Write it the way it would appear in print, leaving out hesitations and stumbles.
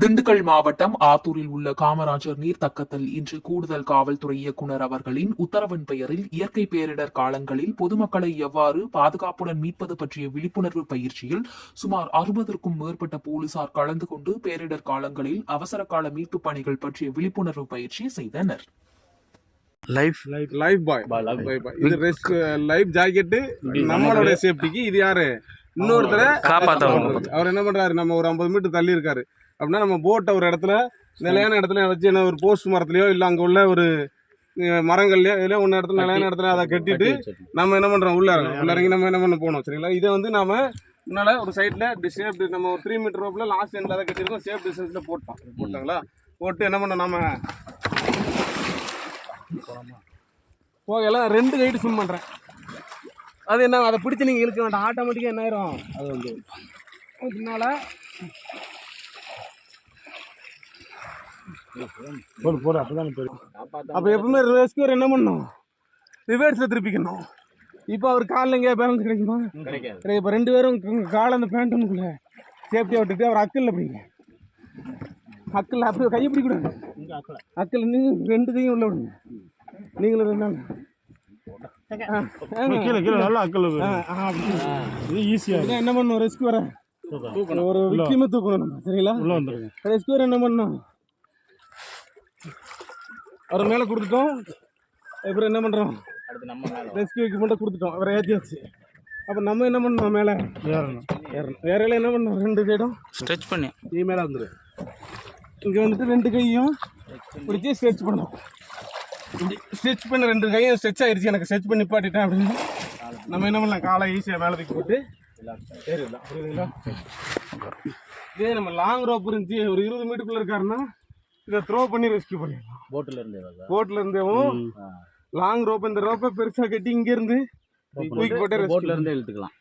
திண்டுக்கல் மாவட்டம் ஆத்தூரில் உள்ள காமராஜர் நீர்த்தக்கத்தில் இன்று கூடுதல் காவல்துறை இயக்குநர் அவர்களின் உத்தரவின் பெயரில் இயற்கை பேரிடர் காலங்களில் பொதுமக்களை எவ்வாறு பாதுகாப்புடன் மீட்பது பற்றிய விழிப்புணர்வு பயிற்சியில் சுமார் 60க்கும் மேற்பட்ட போலீசார் கலந்து கொண்டு பேரிடர் காலங்களில் அவசர கால மீட்பு பணிகள் பற்றிய விழிப்புணர்வு பயிற்சி செய்தனர். நம்மளோட சேஃப்டிக்கு இது யாரு இன்னொருத்தர காப்பாற்றணும். அவர் என்ன பண்றாரு, நம்ம ஒரு 50 மீட்டர் தள்ளி இருக்காரு அப்படின்னா நம்ம போட்டை ஒரு இடத்துல நிலையான இடத்துல வச்சு என்ன ஒரு போஸ்ட் மரத்துலயோ இல்லை அங்கே உள்ள ஒரு மரங்கள்லயோ இதுல ஒன்று இடத்துல நிலையான இடத்துல அதை கட்டிட்டு நம்ம என்ன பண்றோம், உள்ள இறங்கி நம்ம என்ன பண்ண போனோம். சரிங்களா, இதை வந்து நாம முன்னால ஒரு சைட்ல சேஃப் நம்ம ஒரு 3 மீட்டர் ரோப்ல லாஸ்ட் எண்ட்ல அதை கட்டிருக்கோம். சேஃப் டிஸ்டன்ஸ்ல போட்டாங்களா, போட்டு என்ன பண்ணோம், நம்ம போகலாம் 2 கைடு ஸ்விம் பண்றேன். அது என்ன, அதை பிடிச்சி நீங்கள் இழுக்க வேண்டாம், ஆட்டோமேட்டிக்காக என்ன ஆயிரும். அது வந்து பின்னால் அப்போ எப்பவுமே ரெஸ்கியூர் என்ன பண்ணணும், ரிவர்ஸில் திருப்பிக்கணும். இப்போ அவர் காலில் எங்கேயா பேலன்ஸ் கிடைக்குமா, கிடையாது. இப்போ 2 பேரும் காலை அந்த பேண்ட்டுக்குள்ள சேஃப்டியாக விட்டுட்டு அவர் அக்கல்ல பிடிங்க. அக்கல்ல அப்படி கையை பிடிக்கூடாது, அக்கல் நீங்கள் 2 கையும் உள்ள விடுங்க. நீங்களும் 2 நாள் என்ன பண்ணும், ரெஸ்கியூரை ஒரு விக்டிமை தூக்கணும் நம்ம. சரிங்களா, ரெஸ்கியூர் என்ன பண்ணணும், அவரை மேலே கொடுத்துட்டோம். அப்புறம் என்ன பண்ணுறோம், ரெஸ்கியூ எக்யூப்மெண்ட்டை கொடுத்துட்டோம், அவரை ஏற்றியாச்சு. அப்போ நம்ம என்ன பண்ணணும், மேலே ஏறணும். ஏறையில் என்ன பண்ணணும், 2 சைடும் ஸ்ட்ரெச் பண்ணி நீ மேலே வந்துடு. இங்கே வந்துட்டு 2 கையும் பிடிச்சி ஸ்ட்ரெச் பண்ணணும். ஸ்ட்ரெச் பண்ண 2 கையும் ஸ்ட்ரெச் ஆயிடுச்சு, எனக்கு ஸ்ட்ரெச் பண்ணி நிப்பாட்டிட்டேன் அப்படின்னு நம்ம என்ன பண்ணலாம், காலை ஈஸியாக மேலே தூக்கி போட்டு ஏறிடலாம். புரியுதுங்களா, இதே நம்ம லாங் ரோப் இருந்துச்சு ஒரு 20 மீட்டருக்குள்ள இருக்காருன்னா இதை த்ரோ பண்ணி ரெஸ்கியூ பண்ணிடலாம். போட்டில் இருந்தேவும் லாங் ரோப், இந்த ரோப்பை பெருசாக கட்டி இங்கேருந்து தூக்கி போட்டு போட்டில் இருந்து இழுத்துக்கலாம்.